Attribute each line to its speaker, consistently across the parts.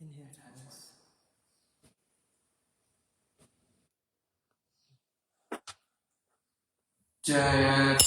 Speaker 1: inheritance. Jaya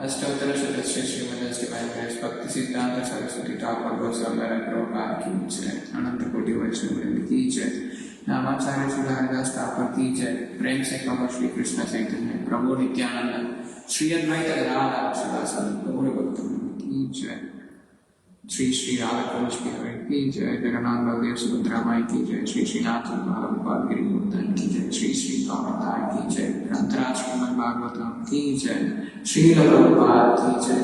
Speaker 1: Ashtottara Shadasya Śrīmad Divine Grace Bhakti Siddhanta Saraswati Thakur Goswami Prabhupada की जय, अनंत कोटि वैष्णव वृंद की जय, नामाचार्य श्री हरिदास ठाकुर की जय, प्रेम से कहो श्री कृष्ण चैतन्य प्रभु नित्यानंद श्री अद्वैत गदाधर श्रीवासादि गौर भक्तवृंद की जय, श्री श्री राधा कुंज बिहारी की जय, जगन्नाथ बलदेव सुभद्रा माई की जय, श्री श्रीनाथ प्रभुपाद गिरि गोवर्धन की जय, श्री श्री गौरताय की जय, ग्रंथराज श्रीमद्-भागवतम की जय, श्रील प्रभुपाद की जय,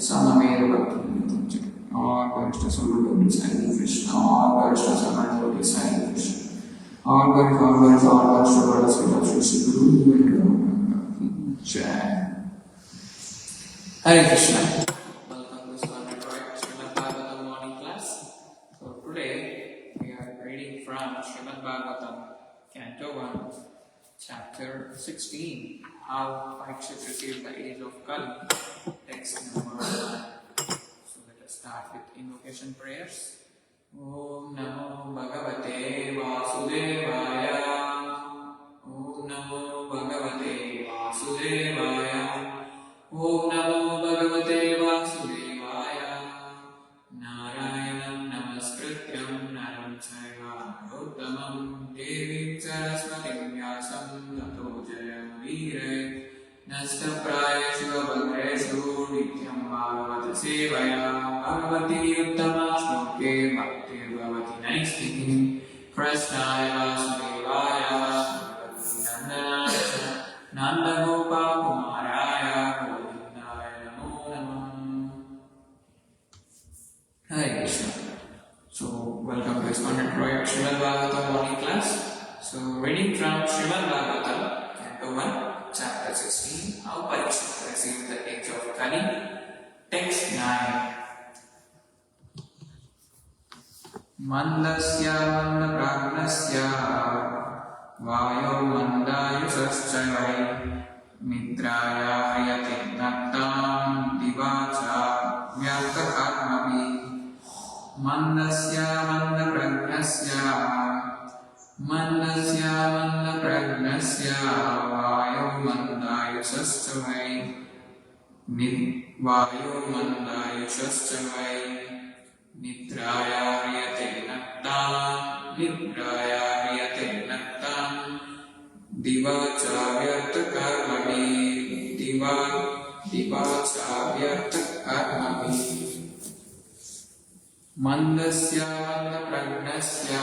Speaker 1: समवेत भक्तवृंद की जय, और वरिष्ठ समूह की साई कृष्ण, और वरिष्ठ समूह की साई कृष्ण, और वरिष्ठ श्री गुरु की जय। Hare Krishna. Welcome to Śrīmad-Bhāgavatam morning class. So today we are reading from Śrīmad-Bhāgavatam, Canto 1, Chapter 16, How Parikshit received the age of Kali, text number 1. So let us start with invocation prayers. Om Namo Bhagavate Vasudevaya. Om Namo Bhagavate Vasudevaya. Om Namo Bhagavate Vasudevaya. Narayanam Namaskrityam Naram Chaiva Narottamam Devim Saraswatim Vyasam Tato Jayamvire Nasthaprayeshu Abhadreshu Nityam Bhagavata Sevaya Bhagavati Uttama Shloke Bhakti Bhavati Naistiki Kṛṣṇa Vasudevaya Bhagavati Nanda Gopa Kumaraya Govindaya Namo Namah. Hare Krishna. So, welcome to Iskon Royal Śrīmad-Bhāgavatam morning class. So, reading from Śrīmad-Bhāgavatam, Canto 1, Chapter 16, How Parikshit received the age of Kali, text 9. Mandasya Mandapragnasya Vayo Mandayusascha Mitraya Hriyati Nattam Divacha Vyartha Karmavi Mandasya Mandapragnasya Vayo Mandayusascha Vayo Mandayusascha Nitraya Hriyati Nattam Divacha Vyartha Karmavi Divacha Vyartha Karmavi Mandasya Mandapragnasya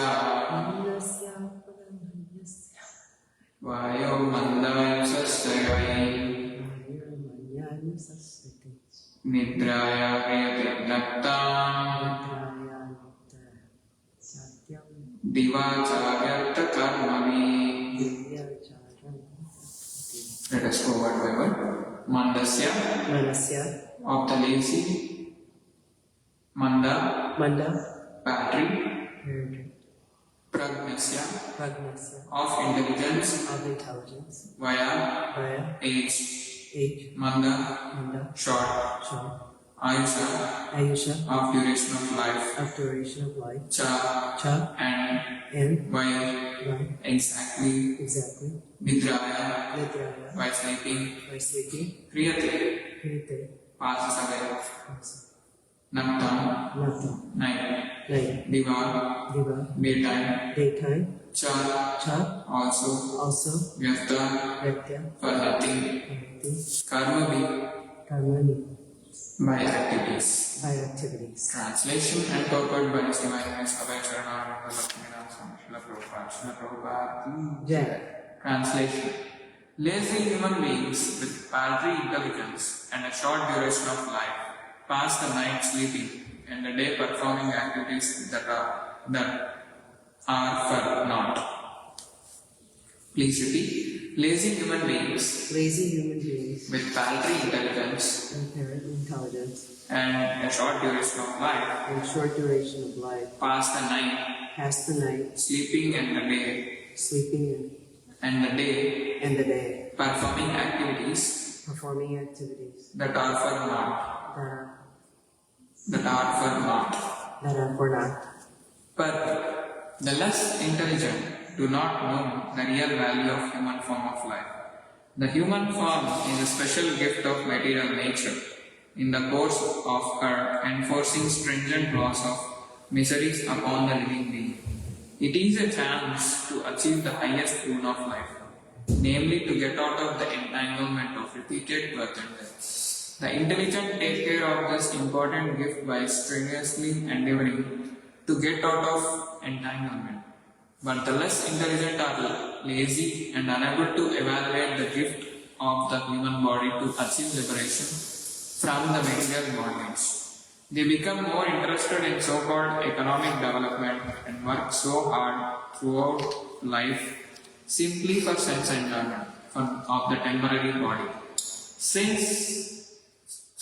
Speaker 1: Vayo Mandayusasya Nidraya Hriyati Nattam Divacha Vyartha Karmavi. Let us go word by word. Mandasya of the lazy, Manda battery, Pragnasya of intelligence, Vaya age, Manda short, Ayusha of duration of life, Cha and while exactly, Nidraya by sleeping, Hriyate passes away, Nattam night, Diva daytime, Cha also Vyartha for nothing, Karma by activities. Translation and purport by His Divine Grace Abhay Charanarvinda Lakshminarayan Śrīla Prabhupāda. Śrīla Prabhupāda Jai. Translation. Lazy human beings with paltry intelligence and a short duration of life pass the night sleeping and the day performing activities that are for naught. Please repeat. Lazy human beings with paltry intelligence and a short duration of life pass the night sleeping and the day performing activities that are for naught. But the less intelligent do not know the real value of human form of life. The human form is a special gift of material nature in the course of her enforcing stringent laws of miseries upon the living being. It is a chance to achieve the highest boon of life, namely to get out of the entanglement of repeated birth and death. The intelligent take care of this important gift by strenuously endeavoring to get out of entanglement. But the less intelligent are lazy and unable to evaluate the gift of the human body to achieve liberation from the material bondage. They become more interested in so-called economic development and work so hard throughout life simply for sense enjoyment of the temporary body. Sense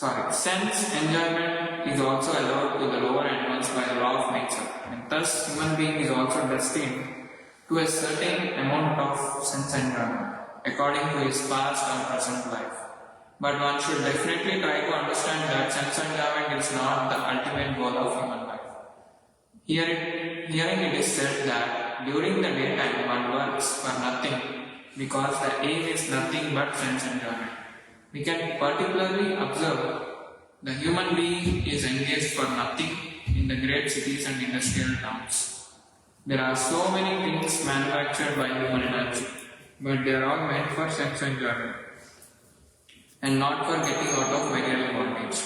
Speaker 1: enjoyment is also allowed to the lower animals by the law of nature, and thus human being is also destined to a certain amount of sense enjoyment according to his past or present life. But one should definitely try to understand that sense enjoyment is not the ultimate goal of human life. Herein it is said that during the daytime one works for nothing because the aim is nothing but sense enjoyment. We can particularly observe the human being is engaged for nothing in the great cities and industrial towns. There are so many things manufactured by human energy, but they are all meant for sense enjoyment and not for getting out of material bondage.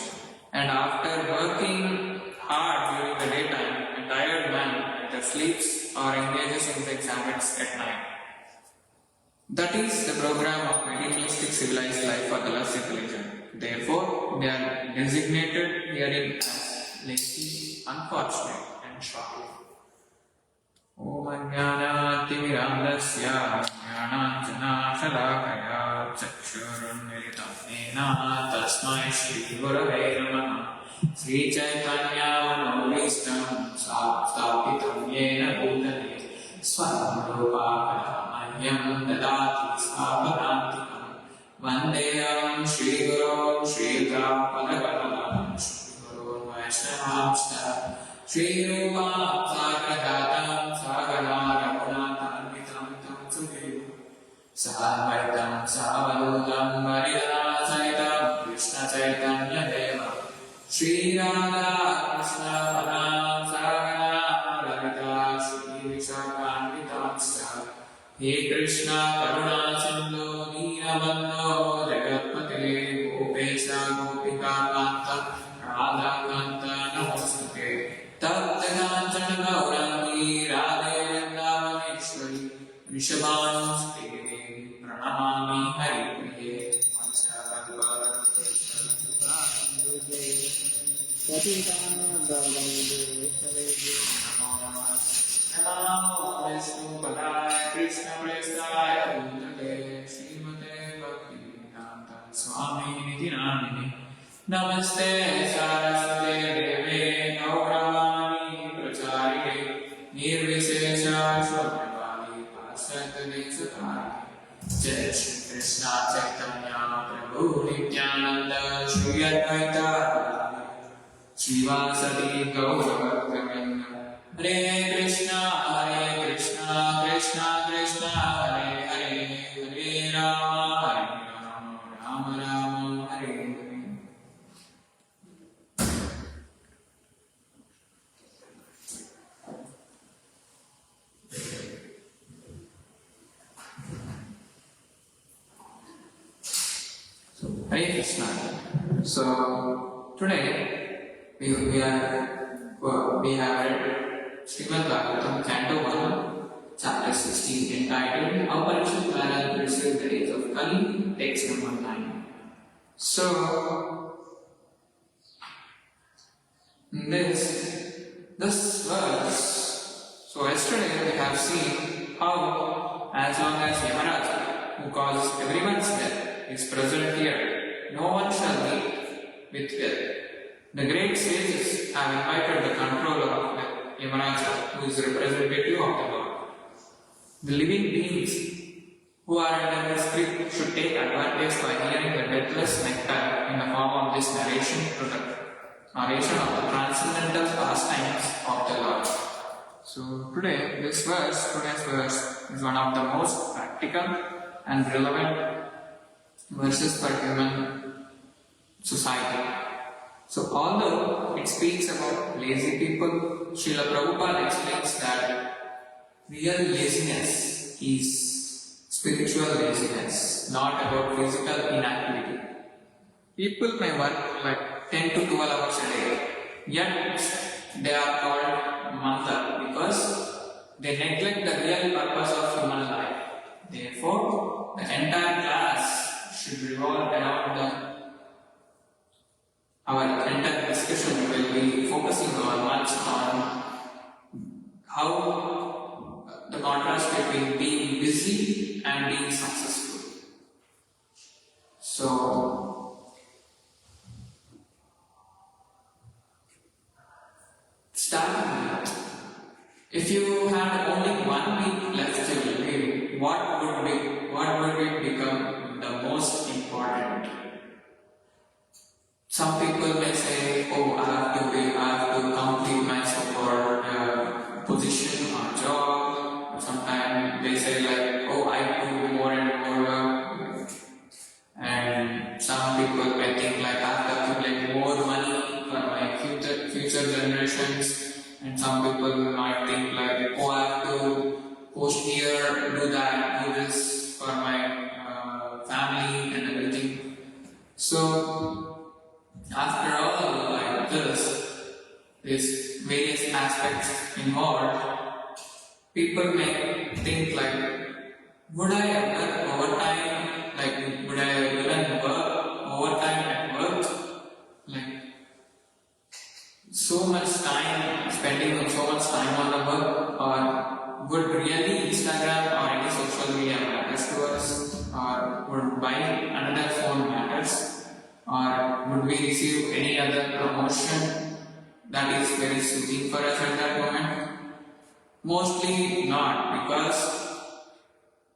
Speaker 1: And after working hard during the daytime, a tired man either sleeps or engages in sex habits at night. That is the program of materialistic civilized life for the less intelligent. Therefore, they are designated herein as lazy, unfortunate, and short-lived. Om Ajnana-timirandasya Jnana-jana-shalakaya Chakshurunmilitam Nena Tasmai Shri Gurave Namaha Sri Chaitanya-manobhistam Stapitam Yena Bhutale Swamrupa-kadamahyam Dadati Svapadantikam Vandeyam Shri Guru Shri-Pada-Padam Shri Guru Vaishnavamsta Shri Rupa Sagradatam Sagararaghunathanvitam Tam Sudev Sahavaitam Savadutam Varidasaitam Krishna Chaitanya Deva Shri Radha Krishna Padam Sagararaghita Shri Vishakhanvitam Sa He Krishna Karuna Sindhu Dīnabandho Jagatpate Gopesha Gopika Kanta Radha Kanta Namostate Tattva Gaurangi Radhe Vrindavaneshwari Vrishabhanuste Pranamami Haripriye Namo Vishnu Padaya Krishna Prestaya Bhutale Śrīmate Bhaktivedanta Swami Niti Namine Namaste Saraswate Deve Gauravani Pracharite Nirvishesha Shobhavali Paśyatane Satarite Jai Shri Krishna Chaitanya Prabhu Nityananda Shri Advaita Srivasati Gauravakavenda Hare Krishna Krishna Krishna Hare Hare Hare Rama Rama Rama Hare Hare. Hare Krishna. So today we have read Śrīmad-Bhāgavatam, Canto 1, Chapter 16, entitled How Parikshit Maharaj Received the Days of Kali, text number 9. So, this verse, so yesterday we have seen how as long as Yamaraja, who causes everyone's death, is present here, no one shall meet with death. The great sages have invited the controller of death, Yamaraja, who is representative of the Lord. The living beings who are under this grip should take advantage by hearing the deathless nectar in the form of this narration of the transcendental pastimes of the Lord. So today's verse is one of the most practical and relevant versus for human society. So although it speaks about lazy people, Śrīla Prabhupāda explains that real laziness is spiritual laziness, not about physical inactivity. People may work like 10 to 12 hours a day, yet they are called manda because they neglect the real purpose of human life. Therefore, the entire class should revolve around our entire discussion will be focusing much on how the contrast between being busy and being successful. So, starting with, if you had only 1 week left to live, what would it become the most important? Some people may say, oh, I have to complete my support position or job. Sometimes they say like, oh, I have to do more and more work. And some people may think like, I have to accumulate more money for my future generations. And some people might think like, oh, I have to post here, do that, do this for my family and everything. So, after all like this various aspects involved, people may think like, would I ever overtime, like would I even work overtime at work? Like so much time, spending so much time on the work, or would really Instagram or any social media matters to us, or would buying another phone matters? Or would we receive any other promotion that is very soothing for us at that moment? Mostly not, because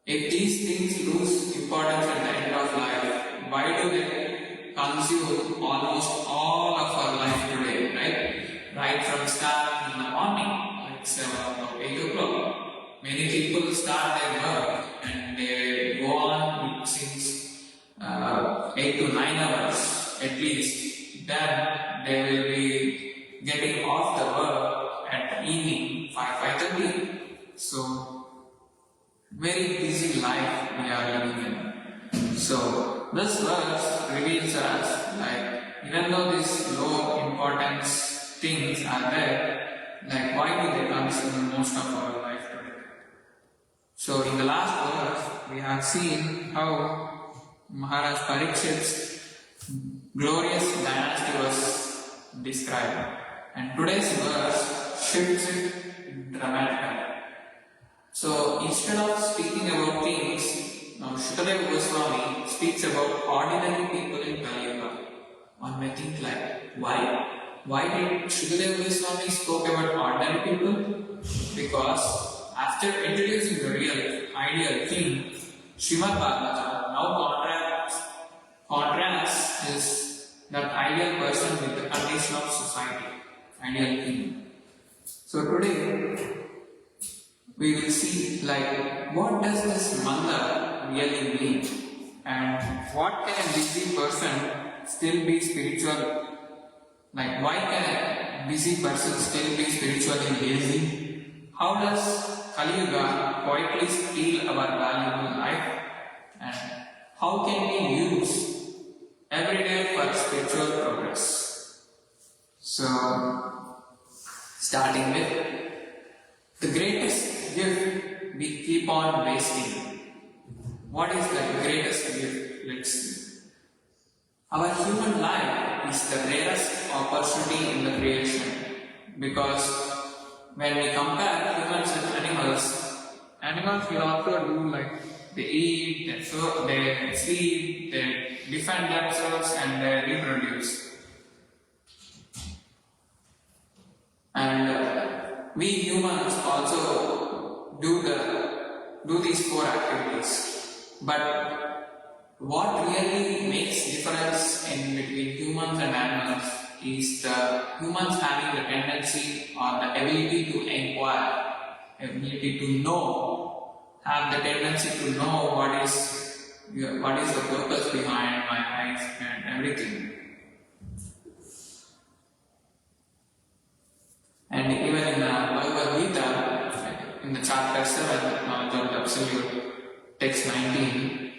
Speaker 1: if these things lose importance at the end of life, why do they consume almost all of our life today, right? Right from start in the morning, like 7 o'clock, 8 o'clock. Many people start their work and they go on since 8 to 9 hours at least. Then they will be getting off the work at evening 5:30. So very busy life we are living in. So this verse reveals us like even though these low importance things are there, like why do they consume most of our life today? So in the last verse we have seen how Maharaj Parikshit's glorious dynasty was described, and today's verse shifts it dramatically. So instead of speaking about things, now Shukadeva Goswami speaks about ordinary people in Kali-yuga. One may think like, why? Why did Shukadeva Goswami spoke about ordinary people? Because after introducing the real ideal king, Śrīmad-Bhāgavatam now contrasts that ideal person with the condition of society, ideal king. So today we will see like what does this manda really mean, and what can a busy person still be spiritual? Like why can a busy person still be spiritually lazy? How does Kali-yuga quietly steal our valuable life? And how can we use every day for spiritual progress? So, starting with the greatest gift we keep on wasting. What is the greatest gift? Let's see. Our human life is the rarest opportunity in the creation, because when we compare humans with animals will also do like they eat, they sleep, they defend themselves and they reproduce. And we humans also do these 4 activities. But what really makes difference in between humans and animals is the humans having the tendency or the ability to inquire, ability to know, have the tendency to know what is what is the purpose behind my life and everything. And even in Bhagavad Gita, in the chapter 7, Knowledge of the Absolute, text 19,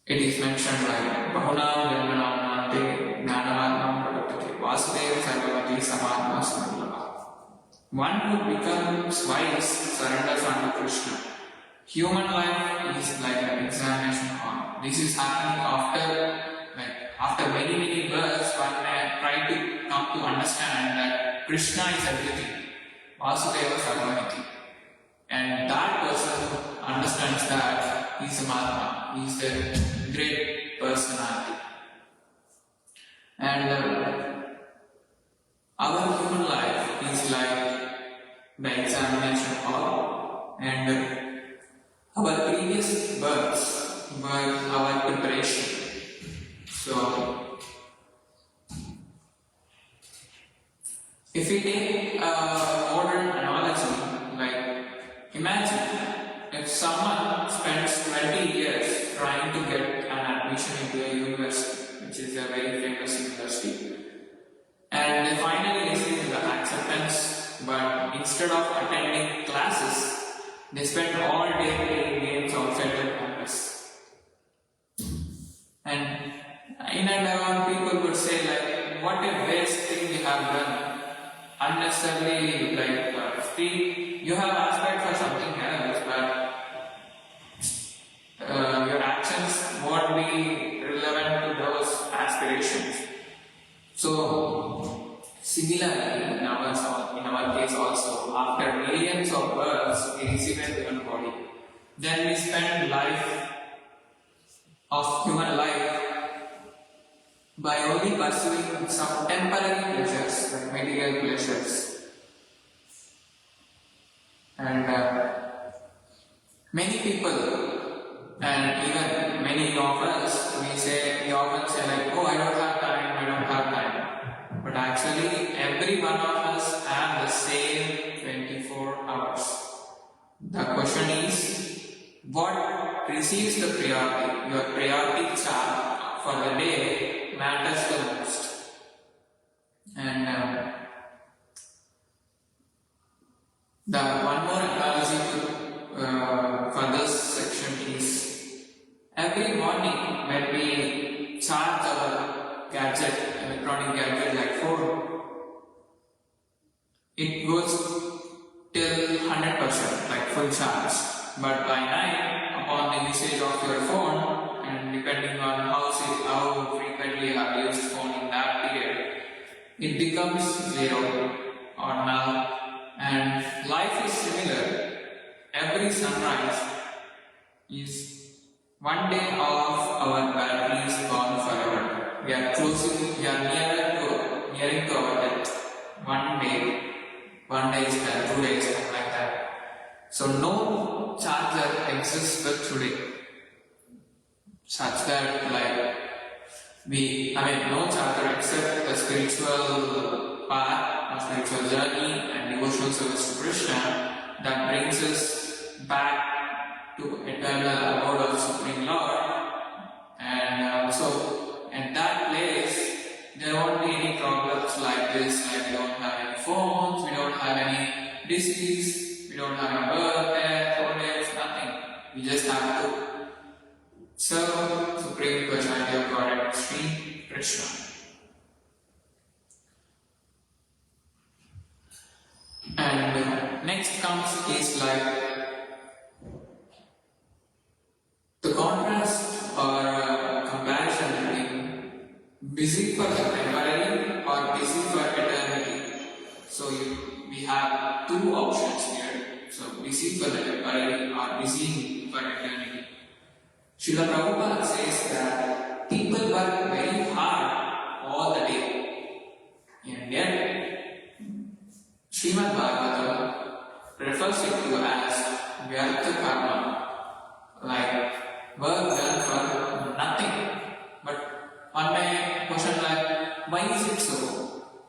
Speaker 1: it is mentioned like Bahunam Janmanam Nante Gnanavatmam Pradaptate Vasudeva Sarvavati Samadma Samudlava. One who becomes wise surrenders unto Kṛṣṇa. Human life is like an examination hall. This is happening after many births, one may try to come to understand that Kṛṣṇa is everything. Vasudeva Sarvavati. And that person who understands that he is a Mahatma, he is the great personality. And our human life is like the examination hall, and our previous births were our preparation. So, if we take a modern analogy, like imagine if someone spends 20 years trying to get an admission into a university, which is a very famous university, and they finally receive the acceptance, but instead of attending classes, they spend all day playing games outside the campus. And in and around, people would say like, what a waste thing you have done. Unnecessarily, free. You have aspired for something else, but your actions won't be relevant to those aspirations. So, similarly, in our case also, after millions of births, we receive a human body. Then we spend human life by only pursuing some temporary pleasures, like material pleasures. And many people, and even many of us, we often say like, oh, I don't have time. But actually, every one of us have the same 24 hours. The question is, what receives the priority? Your priority chart for the day matters the most. And the one more analogy for this section is, every morning when we charge our electronic gadget like phone, it goes till 100%, like full charge. But by night, upon the usage of your phone, and depending on how frequently you have used phone in that period, it becomes zero or null. And life is similar. Every sunrise is one day of our battery is gone forever. We are nearing to our death. One day is done, 2 days, like that. So no charger exists for today, such that no charger except the spiritual path, or spiritual journey and devotional service to Kṛṣṇa that brings us back to eternal abode of Supreme Lord. And so at that place, there won't be any problems like this, like we don't have any phones, we don't have any disease, we don't have a birth, death, old age, nothing. We just have to serve Supreme Personality of Godhead, Sri Kṛṣṇa. And next comes is like the contrast or comparison between busy for the temporary or busy for eternity. So we have two options here. So busy for the temporary or busy for eternity. Śrīla Prabhupāda says that people work very hard all the day, and yet Śrīmad-Bhāgavatam refers it to as vyartha karma, like work done for nothing. But one may question like, why is it so?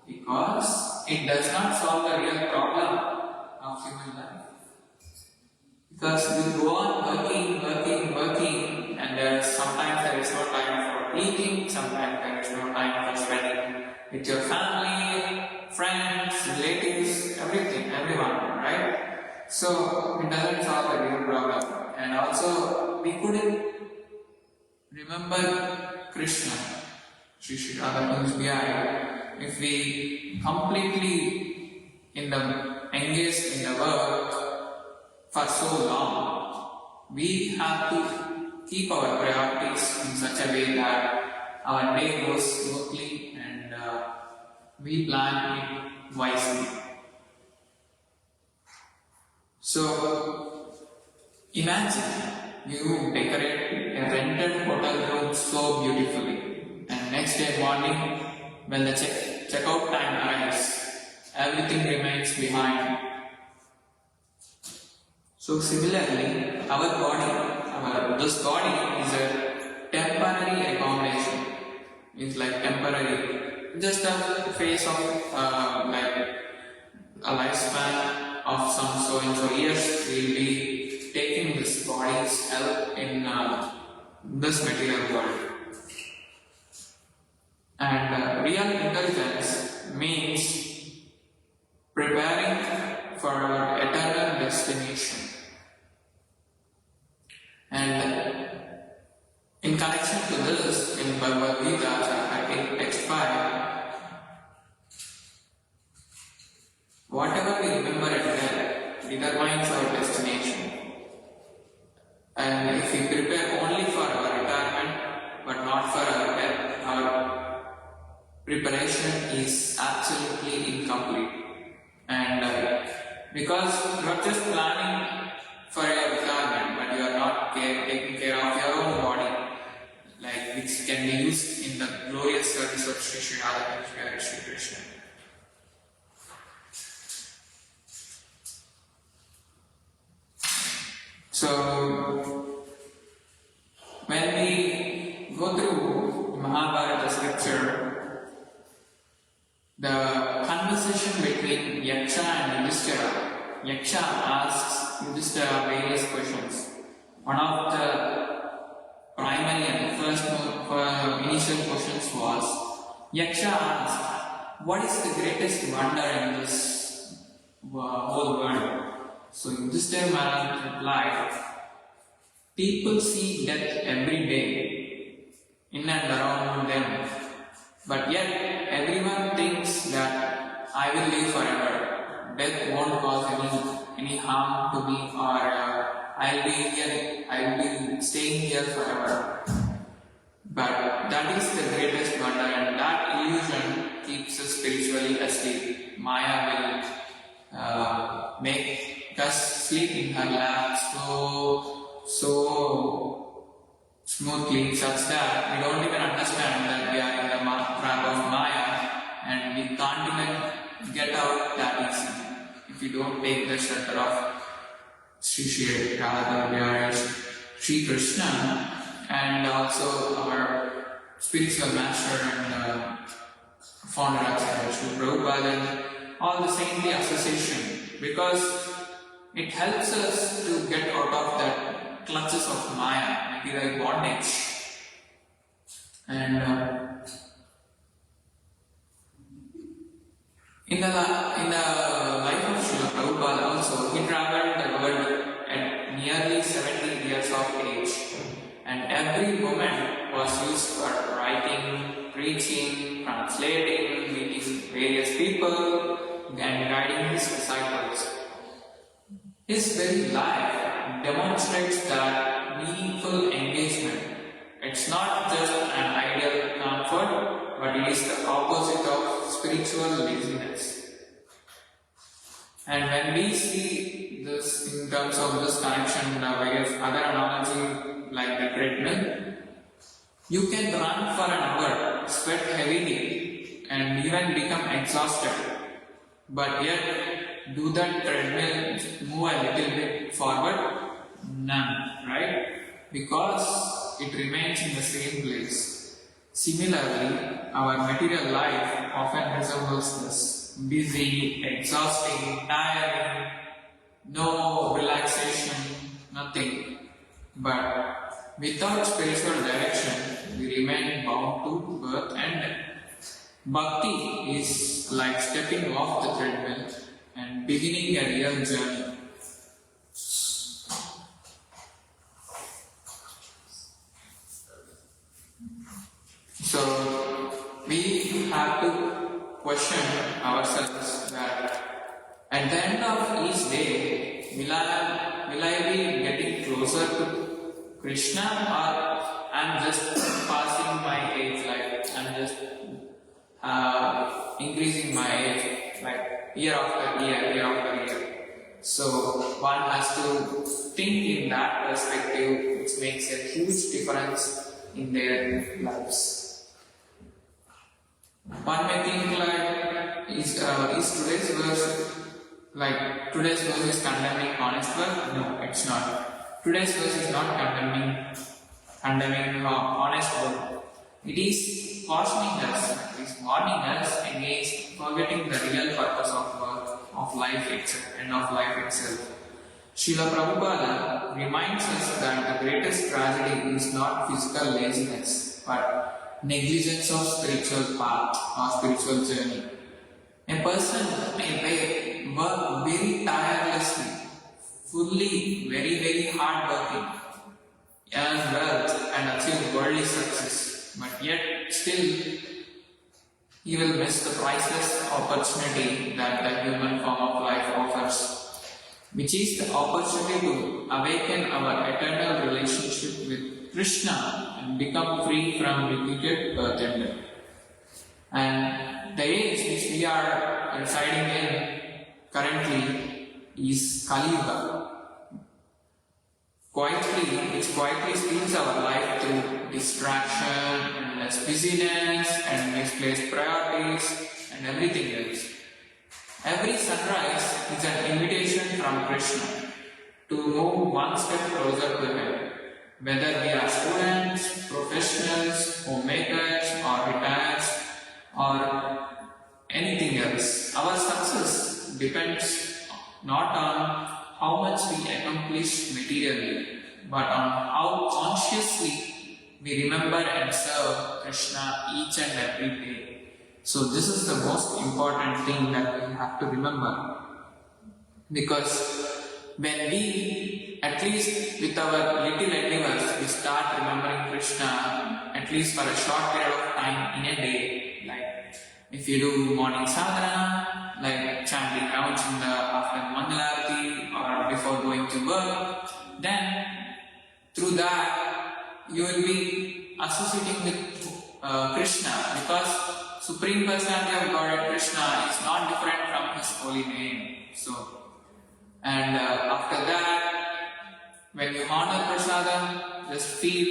Speaker 1: Because it does not solve the real problem of human life. Because we go on working meeting, sometimes there is no time for spending with your family, friends, relatives, everything, everyone, right? So it doesn't solve the real problem. And also we couldn't remember Kṛṣṇa, Śrīla Prabhupāda, if we completely engaged in the work for so long. We have to keep our priorities in such a way that our day goes smoothly and we plan it wisely. So imagine you decorate a rented hotel room so beautifully, and next day morning when the checkout time arrives, everything remains behind. So similarly, this body is a temporary accommodation. It's like temporary, just a phase of like a lifespan of some so and so years. We'll be taking this body's help in this material world. And real intelligence means preparing for our eternal destination. And in connection to this, in Bhagavad Gita, chapter 8, text 5, whatever we remember at death determines our destination. And if we prepare only for our retirement but not for our death, our preparation is absolutely incomplete. And because you are just planning for your retirement, but you are not taking care of your own body, like which can be used in the glorious service of Sri Kṛṣṇa. So when we go through Mahabharata scripture, the conversation between Yaksha and Yudhishthira, Yaksha asks Yudhishthira various questions. One of the primary and first initial questions was, Yaksha asked, what is the greatest wonder in this whole world? So Yudhishthira Maharaj replied, people see death every day in and around them, but yet everyone thinks that I will live forever. Death won't cause any harm to me, or I'll be staying here forever. But that is the greatest wonder, and that illusion keeps us spiritually asleep. Maya will make us sleep in her lap so smoothly, such that we don't even understand that we are in the trap of Maya, and we can't even get out that easy if we don't take the shelter of Sri Kṛṣṇa, and also our spiritual master and founder Ajaya, Śrīla Prabhupāda, all the saintly association, because it helps us to get out of the clutches of Maya, material bondage. And in the life of Śrīla Prabhupāda also, he travelled the world at nearly 70 years of age, and every moment was used for writing, preaching, translating, meeting various people, and guiding his disciples. His very life demonstrates that meaningful engagement. It's not just an ideal comfort, but it is the opposite of spiritual laziness. And when we see this in terms of this connection, various other analogy like the treadmill, you can run for an hour, sweat heavily, and even become exhausted. But yet, do that treadmill move a little bit forward? None, right? Because it remains in the same place. Similarly, our material life often resembles this: busy, exhausting, tiring, no relaxation, nothing. But Without spiritual direction, we remain bound to birth and death. Bhakti is like stepping off the treadmill and beginning a real journey. So we have to question ourselves that at the end of each day, will I be getting closer to Kṛṣṇa, or I'm just passing my age, like I'm just increasing my age, like year after year. So one has to think in that perspective, which makes a huge difference in their lives. One may think like, is today's verse, like today's verse is condemning honest work? No, it's not. Today's verse is not condemning honest work. It is cautioning us, it is warning us against forgetting the real purpose of work, of life itself, and of life itself. Śrīla Prabhupāda reminds us that the greatest tragedy is not physical laziness, but negligence of spiritual path or spiritual journey. A person may work very tirelessly, fully, very hard working, earn wealth and achieve worldly success, but yet still he will miss the priceless opportunity that the human form of life offers, which is the opportunity to awaken our eternal relationship with Kṛṣṇa and become free from repeated birth and death. And the age which we are residing in currently is Kali-yuga. Which quietly steals our life through distraction, endless busyness, and misplaced priorities, and everything else. Every sunrise is an invitation from Kṛṣṇa to move one step closer to Him. Whether we are students, professionals, homemakers, or retirees, or anything else, our success depends not on how much we accomplish materially, but on how consciously we remember and serve Kṛṣṇa each and every day. So this is the most important thing that we have to remember, because when we, at least with our little endeavors, we start remembering Kṛṣṇa at least for a short period of time in a day, like if you do morning sadhana, like chanting rounds in the afternoon mangalarati or before going to work, then through that you will be associating with Kṛṣṇa, because Supreme Personality of Godhead Kṛṣṇa is not different from His holy name. So, and after that, when you honor prasadam, just feel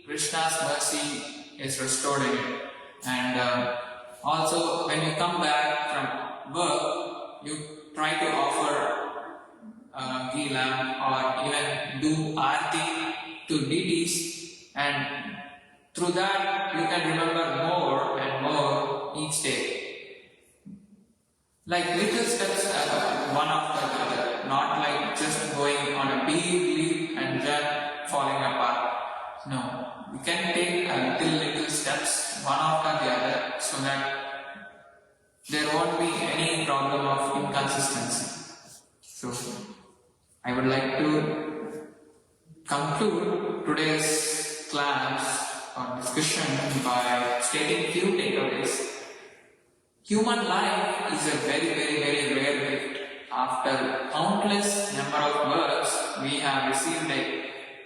Speaker 1: Kṛṣṇa's mercy is restored in it. And also, when you come back from work, you try to offer ghee lamp or even do aarti to deities, and through that you can remember more and more each day. Like little steps one after the other, not like just going on a big leap and then falling apart. No, you can take a little steps one after the other so that there won't be any problem of inconsistency. So, I would like to conclude today's class or discussion by stating few takeaways. Human life is a very rare gift. After countless number of births, we have received a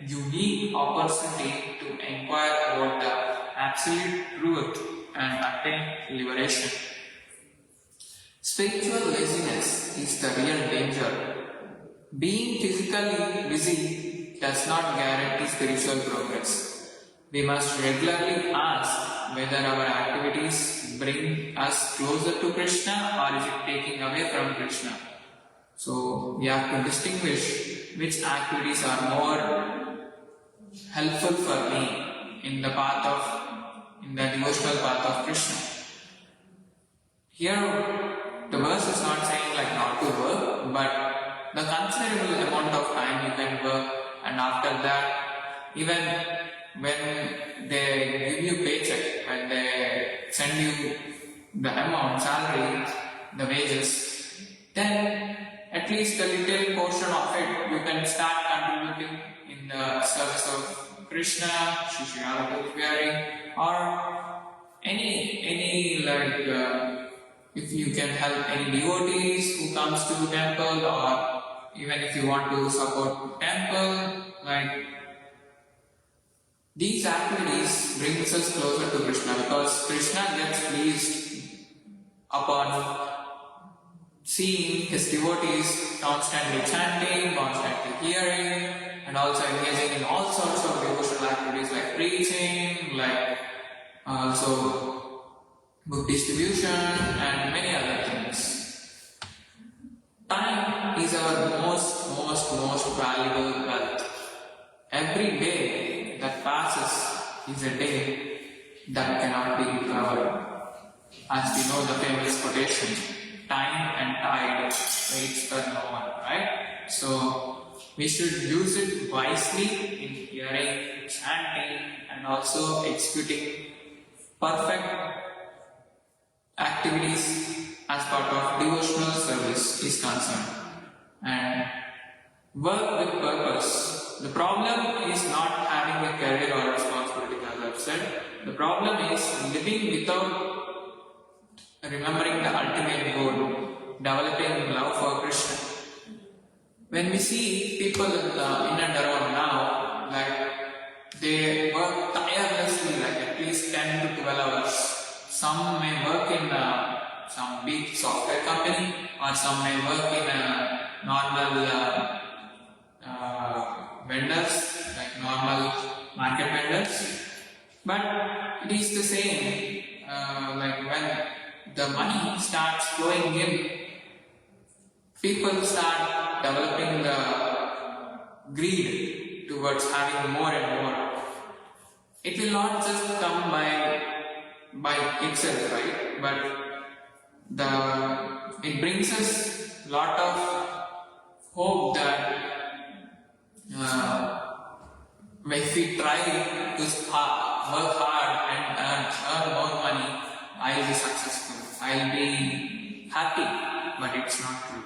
Speaker 1: unique opportunity to inquire about the absolute truth and attain liberation. Spiritual laziness is the real danger. Being physically busy does not guarantee spiritual progress. We must regularly ask whether our activities bring us closer to Kṛṣṇa or is it taking away from Kṛṣṇa. So we have to distinguish which activities are more helpful for me in the devotional path of Kṛṣṇa. Here the verse is not saying like not to work, but the considerable amount of time you can work, and after that even when they give you paycheck, when they send you the amount, salary, the wages, then at least a little portion of it you can start contributing in the service of Kṛṣṇa, Śrīla Prabhupāda, or any if you can help any devotees who comes to the temple, or even if you want to support temple, like these activities brings us closer to Kṛṣṇa, because Kṛṣṇa gets pleased upon seeing his devotees constantly chanting, constantly hearing, and also engaging in all sorts of devotional activities like preaching, like also book distribution and many other things. Time is our most valuable wealth. Every day that passes is a day that cannot be recovered. As we know the famous quotation, time and tide waits for no one, right? So we should use it wisely in hearing, chanting, and also executing perfect activities as part of devotional service is concerned. And work with purpose. The problem is not having a career or responsibility, as I've said. The problem is living without remembering the ultimate goal, developing love for Kṛṣṇa. When we see people in and around now, like they work tirelessly, like at least 10 to 12 hours. Some may work in some big software company, or some may work in normal vendors, like normal market vendors. But it is the same, like when the money starts flowing in, people start developing the greed towards having more and more. It will not just come by itself, right? But it brings us a lot of hope that if we try to work hard and earn more money, I'll be successful, I'll be happy, but it's not true.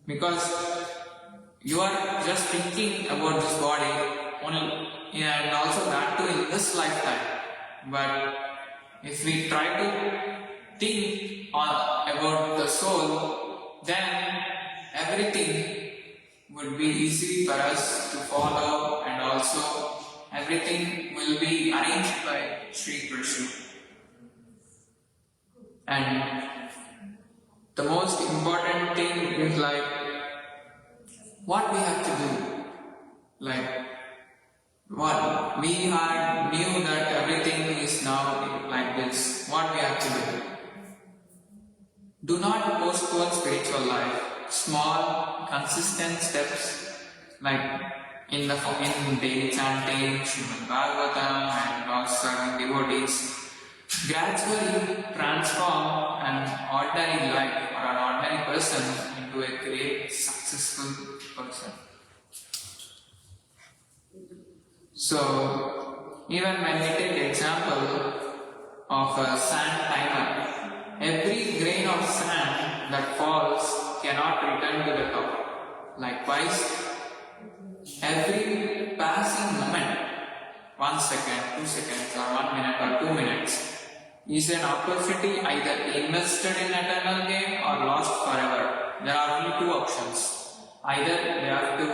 Speaker 1: Because you are just thinking about this body only, and also that too in this lifetime. But if we try to think about the soul, then everything would be easy for us to follow, and also everything will be arranged by Sri Kṛṣṇa. And the most important thing is like what we have to do. Like what we knew that everything is now like this. What we have to do. Do not postpone spiritual life. Small, consistent steps, like in daily chanting, Śrīmad-Bhāgavatam, and also serving devotees, gradually transform an ordinary life or an ordinary person into a great successful person. So, even when we take the example of a sand timer, every grain of sand that falls cannot return to the top. Likewise, every passing moment, 1 second, 2 seconds, or 1 minute, or 2 minutes, is an opportunity either invested in eternal gain or lost forever. There are only two options. Either we have to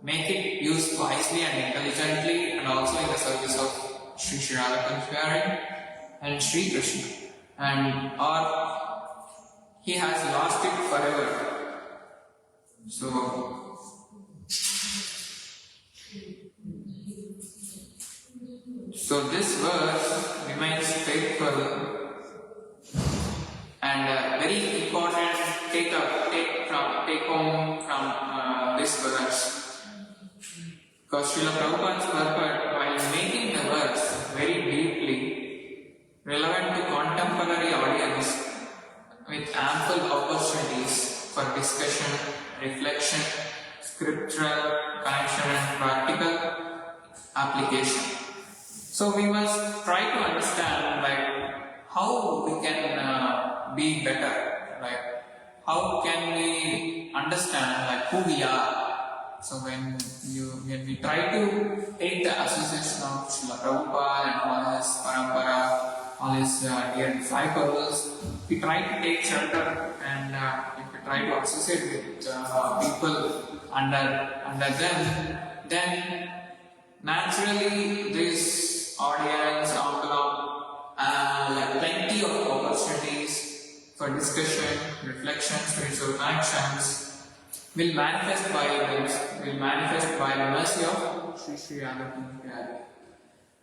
Speaker 1: make it used wisely and intelligently, and also in the service of Śrīla Prabhupāda and Sri Kṛṣṇa, or he has lost it forever. So this verse remains faithful, and very important take home from this verse. Because Śrīla Prabhupāda's purport, while making the verse very deeply relevant to contemporary audience, with ample opportunities for discussion, reflection, scriptural, connection, and practical, application. So we must try to understand how we can be better, how can we understand who we are. So when we try to take the association of Śrīla Prabhupāda and all his parampara, all his dear disciples, we try to take shelter, and if we try to associate with people under them, then naturally this audience envelope plenty of opportunities for discussion, reflection, spiritual connections will manifest by the mercy of Sri Prabhupāda.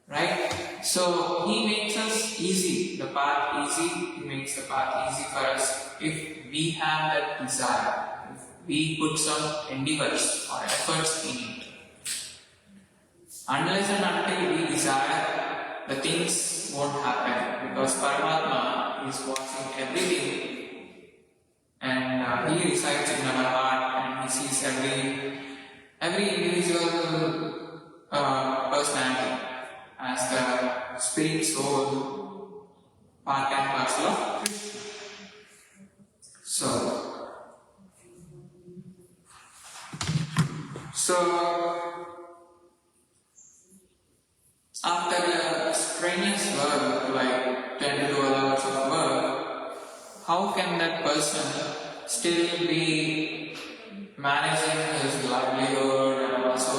Speaker 1: Right? So he makes us easy, the path easy. He makes the path easy for us if we have that desire, if we put some endeavors or efforts in it. Unless and until we desire, the things won't happen, because Paramatma is watching everything, and he resides in our heart, and he sees every individual personality as the spirit soul, part and parcel of Krishna. So after a strenuous work, 10 to 12 hours of work, how can that person still be managing his livelihood and also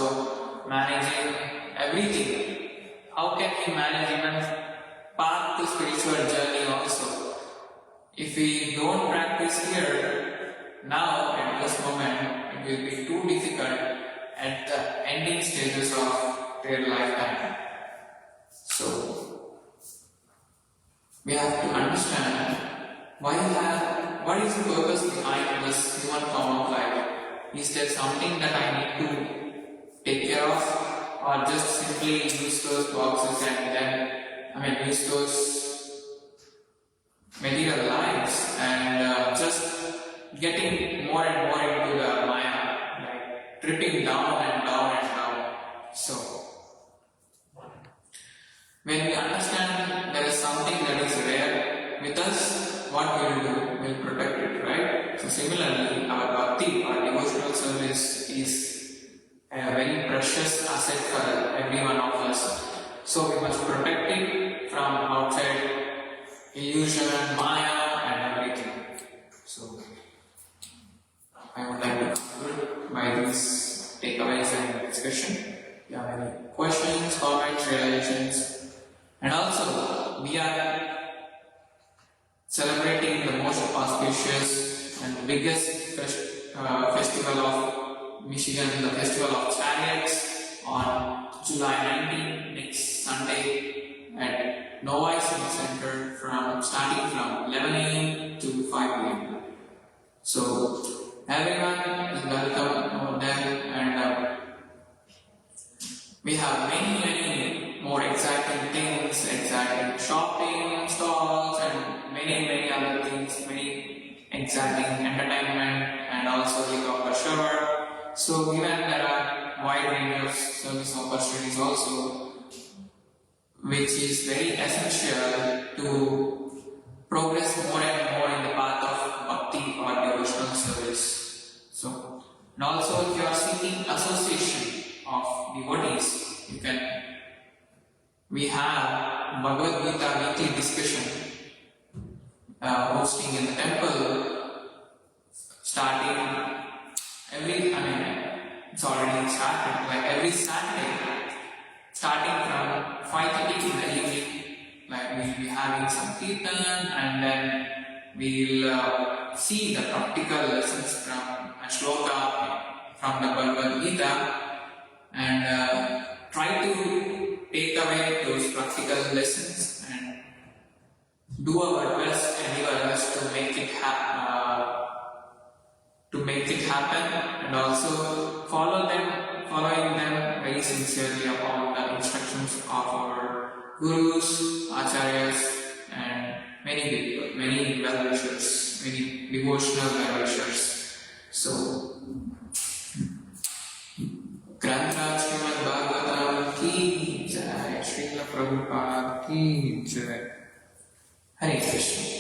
Speaker 1: managing everything? How can he manage even path to spiritual journey also? If we don't practice here, now at this moment, it will be too difficult at the ending stages of their lifetime. So, we have to understand what is the purpose behind this human form of life. Is there something that I need to take care of? Or just simply use those boxes and then, use those material lives and just getting more and more into the Maya, tripping down and down and down. So, when we understand there is something that is rare with us, what we will do? We will protect it, right? So similarly, our bhakti, our devotional service is a very precious asset for every one of us. So we must protect it from outside illusion, Maya and everything. So I would like to conclude by these takeaways and discussion. If you have any questions, comments, realizations, and also we are celebrating the most auspicious and biggest festival of Michigan, the Festival of Chariots, on July 19, next Sunday at Novi Civic Center, starting from 11 a.m. to 5 p.m. So everyone is welcome over there, and we have many more exciting things, exciting shopping stalls, and many other things, many exciting entertainment, and also helicopter shower. So even there are wide range of service opportunities also, which is very essential to progress more and more in the path of bhakti or devotional service. So, and also if you are seeking association of devotees, we have Bhagavad Gita weekly discussion hosting in the temple, starting it's already started, every Saturday, starting from 5:30 in the evening, we'll be having some kirtan, and then we'll see the practical lessons from a shloka from the Bhagavad Gita, and try to take away those practical lessons and do our best and our best to make it happen, and also following them very sincerely upon the instructions of our gurus, acharyas, and many people, many well-wishers, many devotional well-wishers. So, Śrīmad-Bhāgavatam ki की जय। हरे कृष्ण।